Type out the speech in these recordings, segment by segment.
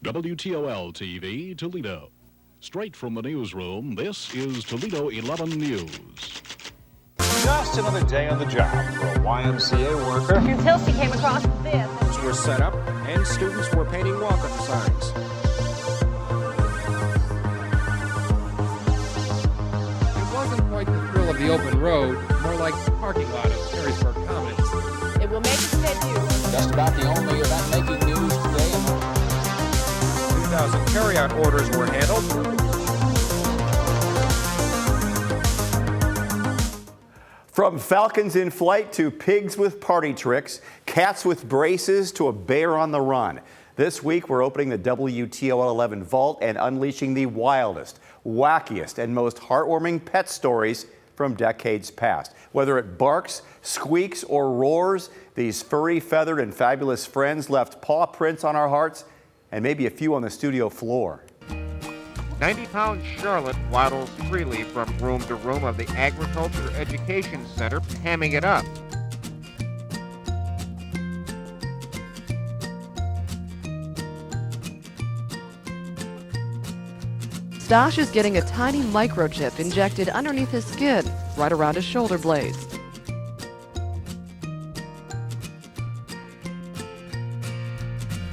WTOL-TV, Toledo. Straight from the newsroom, this is Toledo 11 News. Just another day on the job for a YMCA worker. Until she came across this. Were set up and students were painting welcome signs. It wasn't quite the thrill of the open road, more like the parking lot of Perrysburg Commons. It will make its debut. Just about the only event making news today. 2,000 carryout orders were handled. From falcons in flight to pigs with party tricks, cats with braces to a bear on the run. This week we're opening the wtol vault and unleashing the wildest, wackiest, and most heartwarming pet stories from decades past. Whether it barks, squeaks, or roars, these furry, feathered, and fabulous friends left paw prints on our hearts and maybe a few on the studio floor. 90-pound Charlotte waddles freely from room to room of the Agriculture Education Center, hamming it up. Phtos is getting a tiny microchip injected underneath his skin, right around his shoulder blades.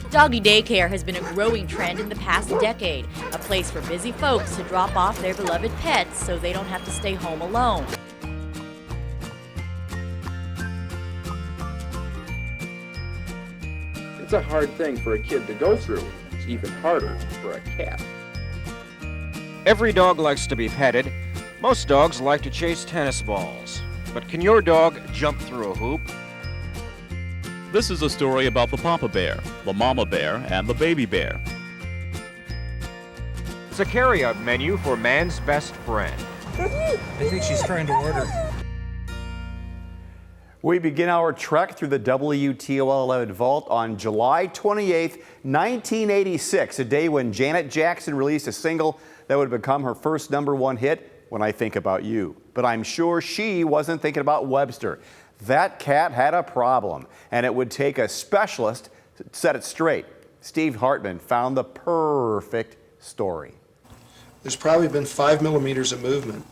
Doggy daycare has been a growing trend in the past decade, a place for busy folks to drop off their beloved pets so they don't have to stay home alone. It's a hard thing for a kid to go through. It's even harder for a cat. Every dog likes to be petted. Most dogs like to chase tennis balls. But can your dog jump through a hoop? This is a story about the papa bear, the mama bear, and the baby bear. It's a carryout menu for man's best friend. I think she's trying to order. We begin our trek through the wtol vault on July 28th, 1986, a day when Janet Jackson released a single that would become her first #1 hit, When I Think About You. But I'm sure she wasn't thinking about Webster. That cat had a problem, and it would take a specialist to set it straight. Steve Hartman found the perfect story. There's probably been 5 millimeters of movement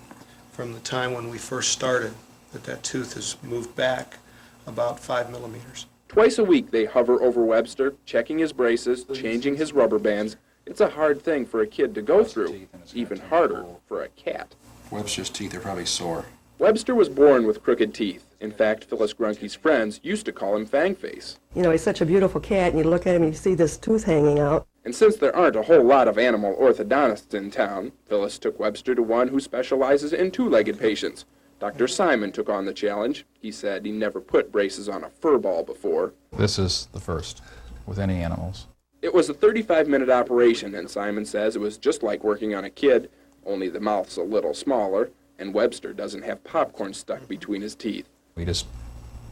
from the time when we first started, that tooth has moved back about 5 millimeters. Twice a week they hover over Webster, checking his braces, changing his rubber bands. It's a hard thing for a kid to go through, even harder for a cat. Webster's teeth are probably sore. Webster was born with crooked teeth. In fact, Phyllis Grunke's friends used to call him Fangface. You know, he's such a beautiful cat, and you look at him and you see this tooth hanging out. And since there aren't a whole lot of animal orthodontists in town, Phyllis took Webster to one who specializes in two-legged patients. Dr. Simon took on the challenge. He said he never put braces on a fur ball before. This is the first with any animals. It was a 35-minute operation, and Simon says it was just like working on a kid, only the mouth's a little smaller, and Webster doesn't have popcorn stuck between his teeth. We just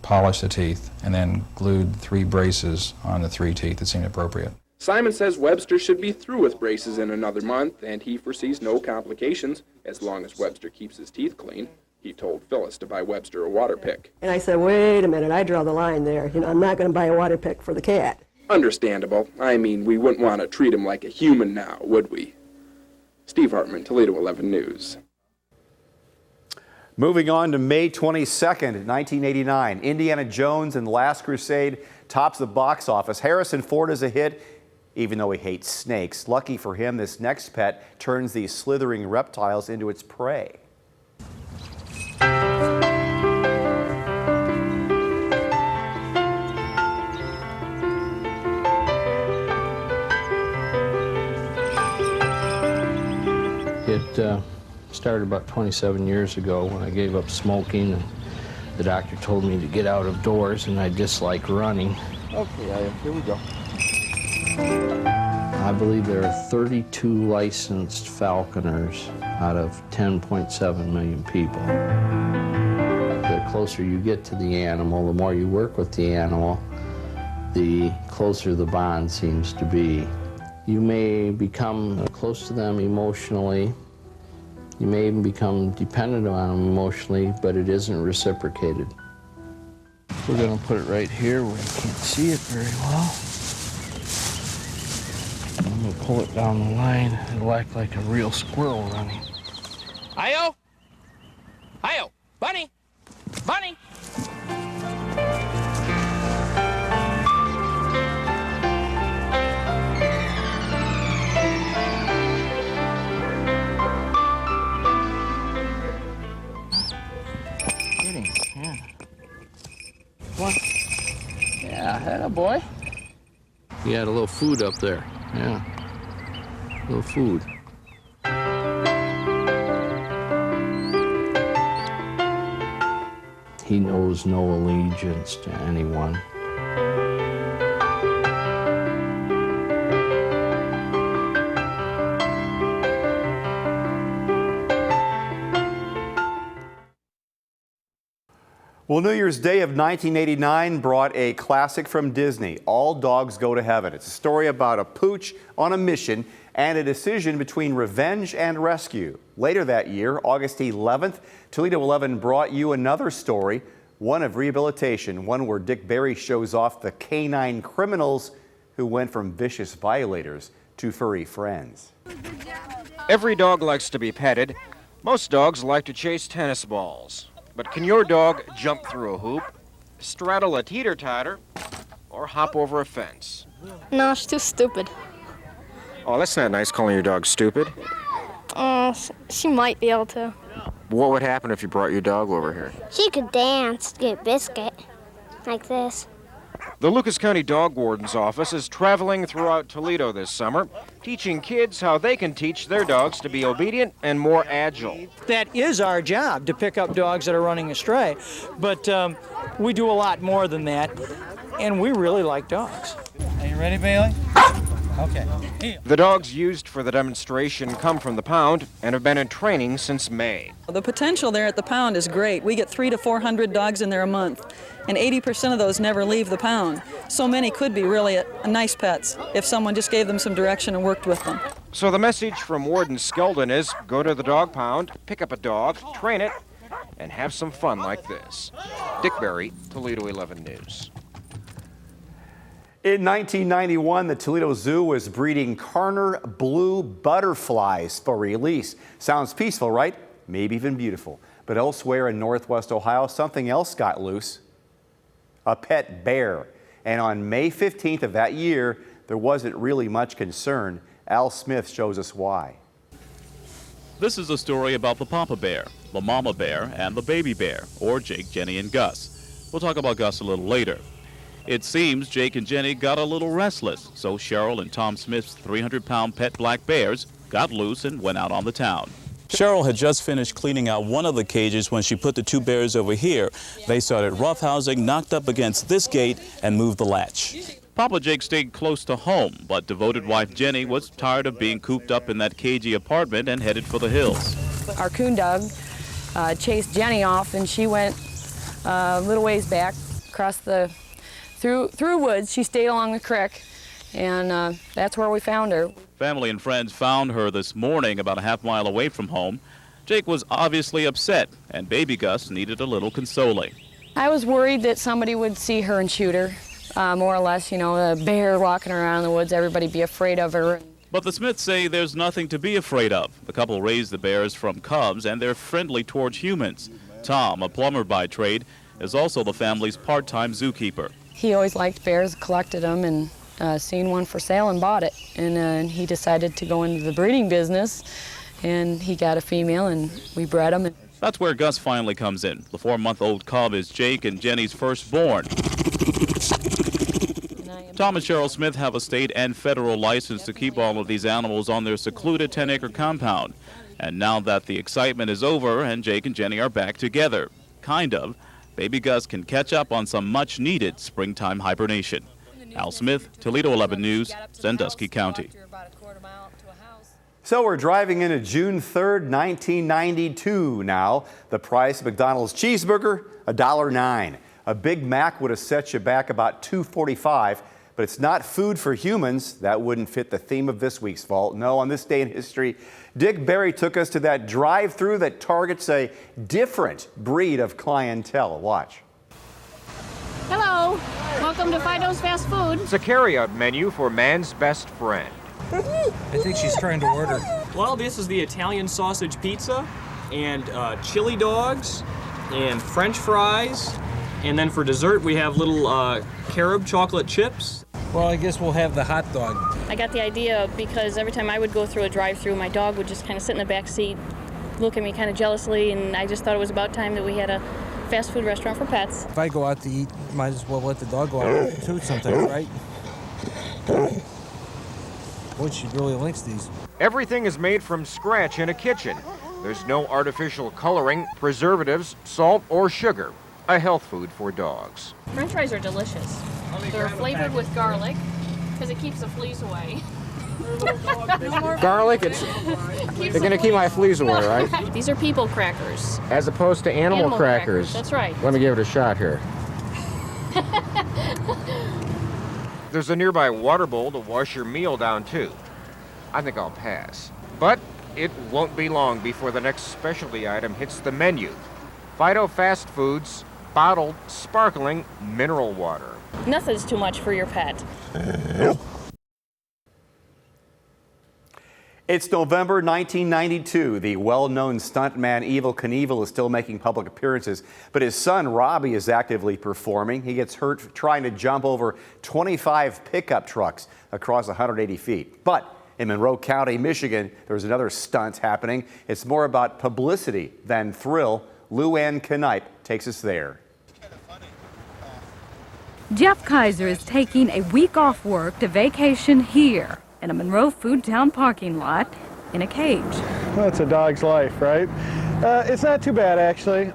polished the teeth and then glued 3 braces on the 3 teeth that seemed appropriate. Simon says Webster should be through with braces in another month, and he foresees no complications as long as Webster keeps his teeth clean. He told Phyllis to buy Webster a water pick. And I said, wait a minute, I draw the line there. You know, I'm not going to buy a water pick for the cat. Understandable. I mean, we wouldn't want to treat him like a human now, would we? Steve Hartman, Toledo 11 News. Moving on to May 22nd, 1989, Indiana Jones and the Last Crusade tops the box office. Harrison Ford is a hit, even though he hates snakes. Lucky for him, this next pet turns these slithering reptiles into its prey. It started about 27 years ago when I gave up smoking, and the doctor told me to get out of doors, and I dislike running. Okay, here we go. I believe there are 32 licensed falconers out of 10.7 million people. The closer you get to the animal, the more you work with the animal, the closer the bond seems to be. You may become close to them emotionally. You may even become dependent on them emotionally, but it isn't reciprocated. We're going to put it right here where you can't see it very well. I'm gonna pull it down the line. It'll act like a real squirrel running. Hi-yo! Hi-yo! Bunny! Bunny! Get him, yeah. What? Yeah, atta boy. He had a little food up there, yeah. A little food. He knows no allegiance to anyone. Well, New Year's Day of 1989 brought a classic from Disney, All Dogs Go to Heaven. It's a story about a pooch on a mission and a decision between revenge and rescue. Later that year, August 11th, Toledo 11 brought you another story, one of rehabilitation, one where Dick Barry shows off the canine criminals who went from vicious violators to furry friends. Every dog likes to be petted. Most dogs like to chase tennis balls. But can your dog jump through a hoop, straddle a teeter-totter, or hop over a fence? No, she's too stupid. Oh, that's not nice calling your dog stupid. She might be able to. What would happen if you brought your dog over here? She could dance, get biscuit, like this. The Lucas County Dog Warden's Office is traveling throughout Toledo this summer, teaching kids how they can teach their dogs to be obedient and more agile. That is our job, to pick up dogs that are running astray. But we do a lot more than that, and we really like dogs. Are you ready, Bailey? Okay. The dogs used for the demonstration come from the pound and have been in training since May. The potential there at the pound is great. We get 300 to 400 dogs in there a month, and 80% of those never leave the pound. So many could be really nice pets if someone just gave them some direction and worked with them. So the message from Warden Skeldon is go to the dog pound, pick up a dog, train it, and have some fun like this. Dick Barry, Toledo 11 News. In 1991, the Toledo Zoo was breeding Carner blue butterflies for release. Sounds peaceful, right? Maybe even beautiful. But elsewhere in Northwest Ohio, something else got loose. A pet bear. And on May 15th of that year, there wasn't really much concern. Al Smith shows us why. This is a story about the Papa Bear, the Mama Bear, and the Baby Bear, or Jake, Jenny, and Gus. We'll talk about Gus a little later. It seems Jake and Jenny got a little restless, so Cheryl and Tom Smith's 300-pound pet black bears got loose and went out on the town. Cheryl had just finished cleaning out one of the cages when she put the two bears over here. They started roughhousing, knocked up against this gate, and moved the latch. Papa Jake stayed close to home, but devoted wife Jenny was tired of being cooped up in that cagey apartment and headed for the hills. Our coon dog chased Jenny off, and she went a little ways back across the through woods. She stayed along the creek, and that's where we found her. Family and friends found her this morning about a half-mile away from home. Jake was obviously upset, and baby Gus needed a little consoling. I was worried that somebody would see her and shoot her, more or less, you know, a bear walking around in the woods, everybody be afraid of her. But the Smiths say there's nothing to be afraid of. The couple raised the bears from cubs, and they're friendly towards humans. Tom, a plumber by trade, is also the family's part-time zookeeper. He always liked bears, collected them, and seen one for sale and bought it. And he decided to go into the breeding business, and he got a female, and we bred them. That's where Gus finally comes in. The 4-month-old cub is Jake and Jenny's firstborn. Tom and Cheryl Smith have a state and federal license to keep all of these animals on their secluded 10-acre compound. And now that the excitement is over and Jake and Jenny are back together, kind of, baby Gus can catch up on some much-needed springtime hibernation. Al Smith, Toledo 11 News, Sandusky County. So we're driving into June 3rd, 1992 now. The price of McDonald's cheeseburger, $1.09. A Big Mac would have set you back about $2.45, but it's not food for humans. That wouldn't fit the theme of this week's Vault. No, on this day in history, Dick Barry took us to that drive-thru that targets a different breed of clientele. Watch. Hello, welcome to Phtos Fast Food. It's a carryout menu for man's best friend. I think she's trying to order. Well, this is the Italian sausage pizza, and chili dogs, and French fries, and then for dessert we have little carob chocolate chips. Well, I guess we'll have the hot dog. I got the idea because every time I would go through a drive-thru, my dog would just kind of sit in the back seat, look at me kind of jealously, and I just thought it was about time that we had a fast food restaurant for pets. If I go out to eat, might as well let the dog go out too sometimes, right? Boy, she really likes these. Everything is made from scratch in a kitchen. There's no artificial coloring, preservatives, salt, or sugar. A health food for dogs. French fries are delicious. They're flavored with garlic because it keeps the fleas away. Garlic, they're going to keep my fleas away, right? These are people crackers. As opposed to animal crackers. That's right. Let me give it a shot here. There's a nearby water bowl to wash your meal down to. I think I'll pass. But it won't be long before the next specialty item hits the menu. Phtos Fast Foods, bottled, sparkling mineral water. Nothing's too much for your pet. It's November 1992. The well-known stuntman Evel Knievel is still making public appearances, but his son Robbie is actively performing. He gets hurt trying to jump over 25 pickup trucks across 180 feet. But in Monroe County, Michigan, there's another stunt happening. It's more about publicity than thrill. Luann Knipe takes us there. Jeff Kaiser is taking a week off work to vacation here in a Monroe Food Town parking lot in a cage. That's a dog's life, right? It's not too bad, actually.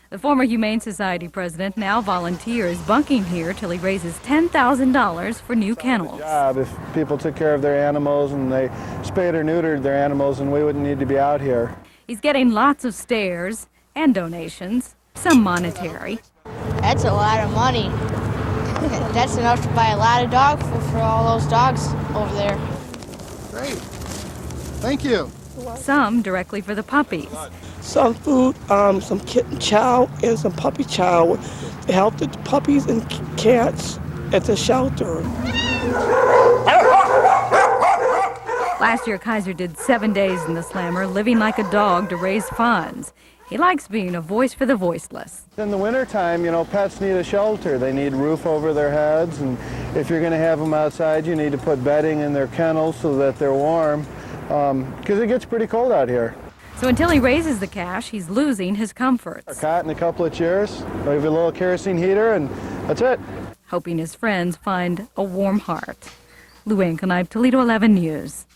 The former Humane Society president now volunteers bunking here till he raises $10,000 for new kennels. If people took care of their animals and they spayed or neutered their animals, and we wouldn't need to be out here. He's getting lots of stares and donations, some monetary. That's a lot of money. That's enough to buy a lot of dog food for all those dogs over there. Great. Thank you. Some directly for the puppies. Some food, some kitten chow and some puppy chow to help the puppies and cats at the shelter. Last year, Kaiser did 7 days in the slammer, living like a dog to raise funds. He likes being a voice for the voiceless. In the wintertime, you know, pets need a shelter. They need roof over their heads, and if you're going to have them outside, you need to put bedding in their kennels so that they're warm, because it gets pretty cold out here. So until he raises the cash, he's losing his comforts. A cot and a couple of chairs, maybe a little kerosene heater, and that's it. Hoping his friends find a warm heart. Luann Knipe, Toledo 11 News.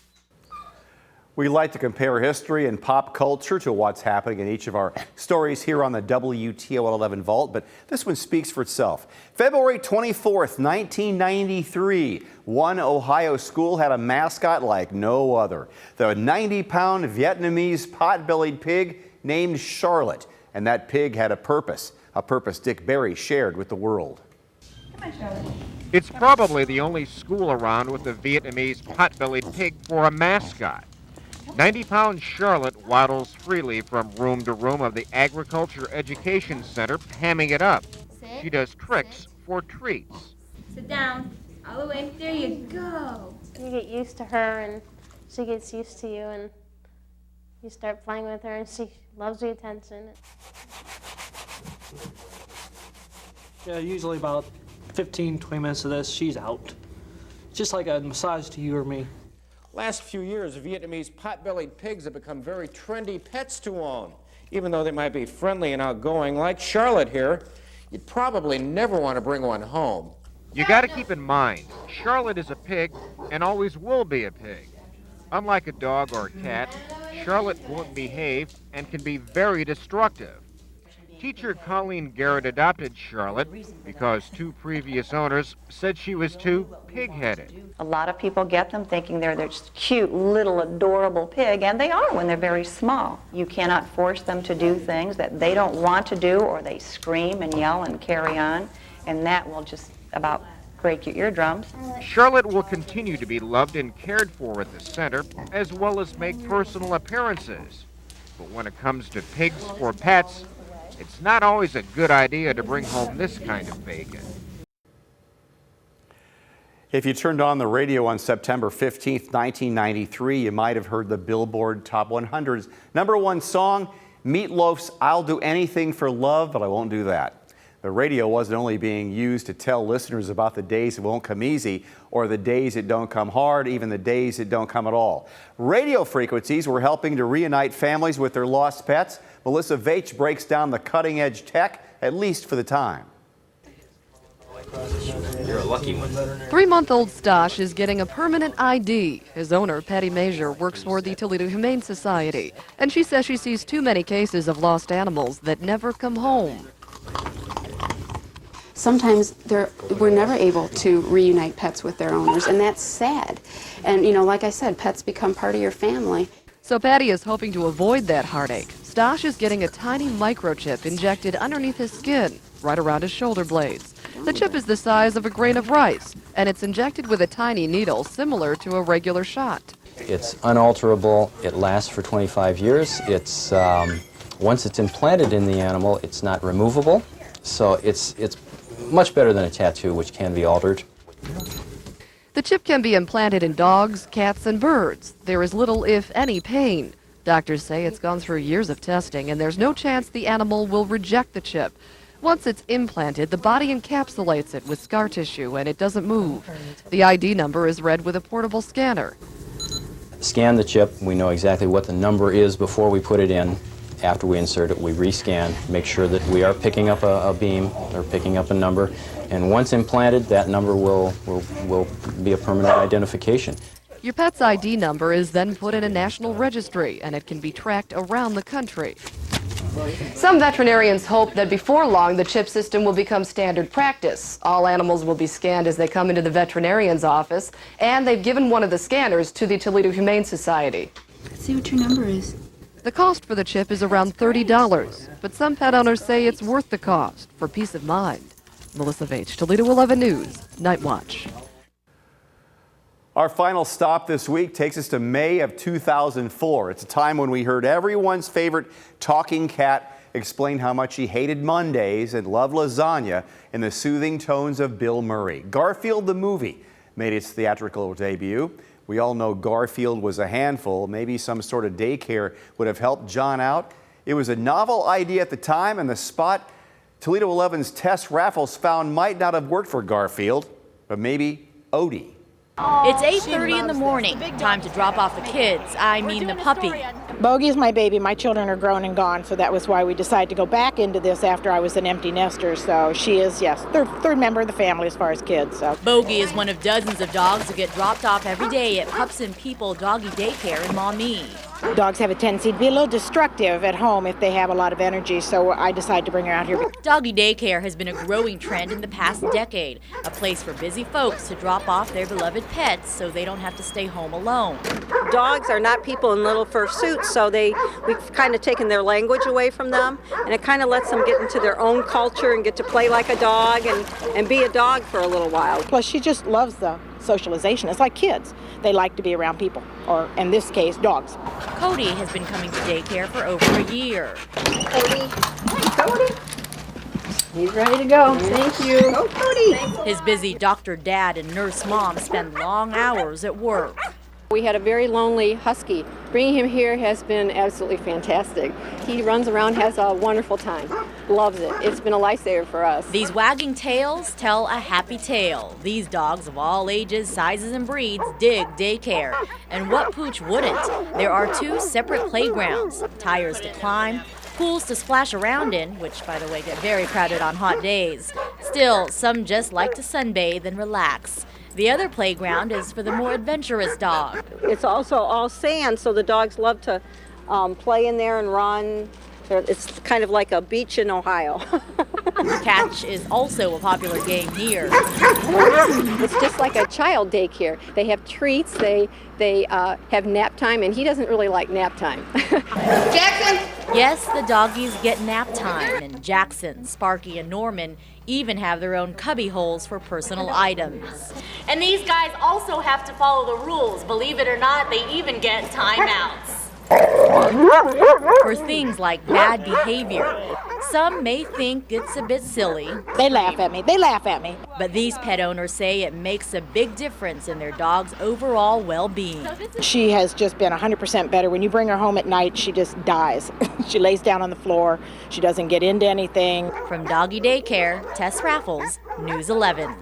We like to compare history and pop culture to what's happening in each of our stories here on the WTOL 11 Vault, but this one speaks for itself. February 24th, 1993, one Ohio school had a mascot like no other. The 90-pound Vietnamese pot-bellied pig named Charlotte, and that pig had a purpose Dick Berry shared with the world. Come on, Charlotte. It's probably the only school around with a Vietnamese pot-bellied pig for a mascot. 90-pound Charlotte waddles freely from room to room of the Agriculture Education Center, hamming it up. Sit. She does tricks for treats. Sit down. All the way. There you go. You get used to her, and she gets used to you, and you start playing with her, and she loves the attention. Yeah, usually about 15, 20 minutes of this, she's out. Just like a massage to you or me. Last few years, Vietnamese pot-bellied pigs have become very trendy pets to own. Even though they might be friendly and outgoing, like Charlotte here, you'd probably never want to bring one home. You got to keep in mind, Charlotte is a pig and always will be a pig. Unlike a dog or a cat, Charlotte won't behave and can be very destructive. Teacher Colleen Garrett adopted Charlotte because two previous owners said she was too pig-headed. A lot of people get them thinking they're this cute, little, adorable pig, and they are when they're very small. You cannot force them to do things that they don't want to do, or they scream and yell and carry on, and that will just about break your eardrums. Charlotte will continue to be loved and cared for at the center, as well as make personal appearances. But when it comes to pigs or pets, it's not always a good idea to bring home this kind of bacon. If you turned on the radio on September 15th, 1993, you might have heard the Billboard Top 100's #1 song, Meatloaf's I'll Do Anything for Love, but I Won't Do That. The radio wasn't only being used to tell listeners about the days it won't come easy or the days it don't come hard, even the days it don't come at all. Radio frequencies were helping to reunite families with their lost pets. Melissa Veitch breaks down the cutting-edge tech, at least for the time. You're a lucky one. 3-month-old Stosh is getting a permanent ID. His owner, Patty Major, works for the Toledo Humane Society, and she says she sees too many cases of lost animals that never come home. Sometimes we're never able to reunite pets with their owners, and that's sad. And, you know, like I said, pets become part of your family. So Patty is hoping to avoid that heartache. Stosh is getting a tiny microchip injected underneath his skin, right around his shoulder blades. The chip is the size of a grain of rice, and it's injected with a tiny needle similar to a regular shot. It's unalterable. It lasts for 25 years. It's once it's implanted in the animal, it's not removable. So it's much better than a tattoo, which can be altered. The chip can be implanted in dogs, cats, and birds. There is little, if any, pain. Doctors say it's gone through years of testing, and there's no chance the animal will reject the chip. Once it's implanted, the body encapsulates it with scar tissue, and it doesn't move. The ID number is read with a portable scanner. Scan the chip. We know exactly what the number is before we put it in. After we insert it, we rescan, make sure that we are picking up a beam or picking up a number. And once implanted, that number will be a permanent identification. Your pet's ID number is then put in a national registry, and it can be tracked around the country. Some veterinarians hope that before long the chip system will become standard practice. All animals will be scanned as they come into the veterinarian's office, and they've given one of the scanners to the Toledo Humane Society. Let's see what your number is. The cost for the chip is around $30, but some pet owners say it's worth the cost for peace of mind. Melissa Veitch, Toledo 11 News, Night Watch. Our final stop this week takes us to May of 2004. It's a time when we heard everyone's favorite talking cat explain how much he hated Mondays and loved lasagna in the soothing tones of Bill Murray. Garfield the movie made its theatrical debut. We all know Garfield was a handful. Maybe some sort of daycare would have helped John out. It was a novel idea at the time, and the spot Toledo 11's Tess Raffles found might not have worked for Garfield, but maybe Odie. It's 8:30 in the morning. Time to drop off the kids. I mean the puppy. Bogey is my baby. My children are grown and gone, so that was why we decided to go back into this after I was an empty nester. So she is, yes, third member of the family as far as kids. So. Bogey is one of dozens of dogs who get dropped off every day at Pups and People Doggy Daycare in Maumee. Dogs have a tendency to be a little destructive at home if they have a lot of energy, so I decided to bring her out here. Doggy Daycare has been a growing trend in the past decade, a place for busy folks to drop off their beloved pets so they don't have to stay home alone. Dogs are not people in little fur suits, so we've kind of taken their language away from them, and it kind of lets them get into their own culture and get to play like a dog and be a dog for a little while. Plus, she just loves the socialization. It's like kids. They like to be around people, or in this case, dogs. Cody has been coming to daycare for over a year. Cody. He's ready to go. Thank you. Go, Cody. His busy doctor dad and nurse mom spend long hours at work. We had a very lonely husky. Bringing him here has been absolutely fantastic. He runs around, has a wonderful time. Loves it. It's been a lifesaver for us. These wagging tails tell a happy tale. These dogs of all ages, sizes, and breeds dig daycare. And what pooch wouldn't? There are 2 separate playgrounds, tires to climb, pools to splash around in, which, by the way, get very crowded on hot days. Still, some just like to sunbathe and relax. The other playground is for the more adventurous dog. It's also all sand, so the dogs love to play in there and run. It's kind of like a beach in Ohio. Catch is also a popular game here. It's just like a child daycare. They have treats, they have nap time, and he doesn't really like nap time. Jackson! Yes, the doggies get nap time, and Jackson, Sparky, and Norman even have their own cubby holes for personal items. And these guys also have to follow the rules. Believe it or not, they even get timeouts. For things like bad behavior. some may think it's a bit silly. They laugh at me. They laugh at me. But these pet owners say it makes a big difference in their dog's overall well-being. She has just been 100% better. When you bring her home at night, she just dies. She lays down on the floor. She doesn't get into anything. From Doggy Daycare, Tess Raffles, News 11.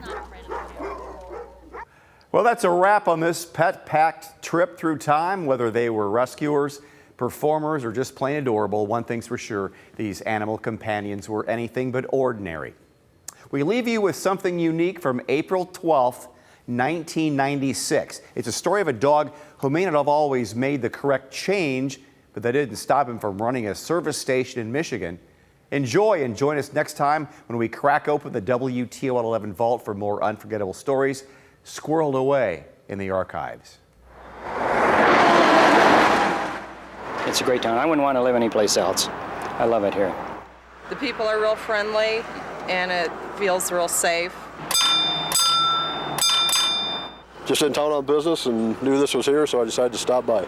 Well, that's a wrap on this pet-packed trip through time. Whether they were rescuers, performers, or just plain adorable, one thing's for sure, these animal companions were anything but ordinary. We leave you with something unique from April 12th, 1996. It's a story of a dog who may not have always made the correct change, but that didn't stop him from running a service station in Michigan. Enjoy and join us next time when we crack open the WTOL-11 vault for more unforgettable stories squirreled away in the archives. It's a great town. I wouldn't want to live anyplace else. I love it here. The people are real friendly and it feels real safe. Just in town on business and knew this was here, so I decided to stop by.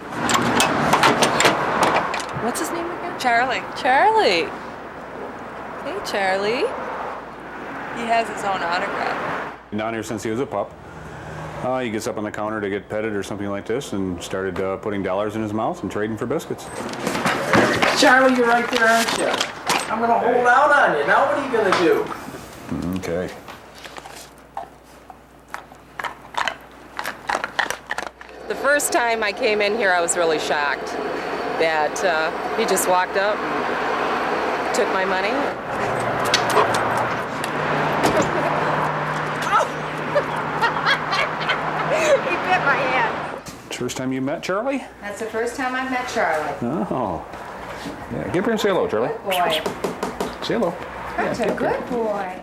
What's his name again? Charlie. Charlie. Hey, Charlie. He has his own autograph. Been down here since he was a pup. He gets up on the counter to get petted or something like this and started putting dollars in his mouth and trading for biscuits. Charlie, you're right there, aren't you? I'm going to hold out on you. Now what are you going to do? Okay. The first time I came in here, I was really shocked that he just walked up and took my money. He bit my hand. First time you met Charlie? That's the first time I've met Charlie. Oh. Yeah, get up here and say hello, Charlie. Good boy. Say hello. That's a good boy.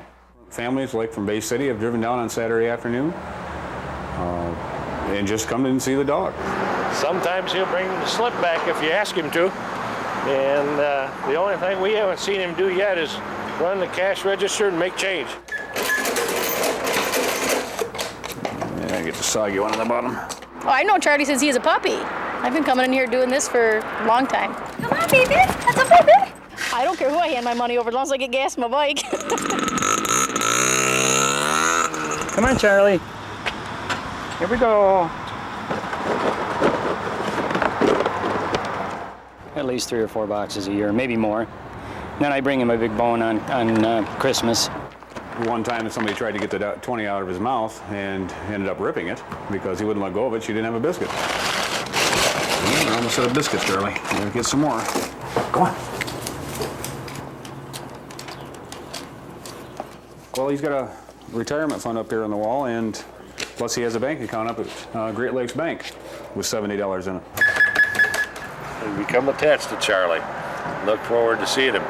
Families like from Bay City have driven down on Saturday afternoon and just come in and see the dog. Sometimes he'll bring the slip back if you ask him to. And the only thing we haven't seen him do yet is run the cash register and make change. Yeah, get the soggy one on the bottom. Oh, I've known Charlie since he was a puppy. I've been coming in here doing this for a long time. Come on, baby. That's a puppy. I don't care who I hand my money over as long as I get gas in my bike. Come on, Charlie. Here we go. At least 3 or 4 boxes a year, maybe more. Then I bring him a big bone on Christmas. One time somebody tried to get the 20 out of his mouth and ended up ripping it because he wouldn't let go of it. She didn't have a biscuit. We're almost out of biscuits, Charlie. We'll get some more. Go on. Well, he's got a retirement fund up here on the wall, and plus he has a bank account up at Great Lakes Bank with $70 in it. We become attached to Charlie. Look forward to seeing him.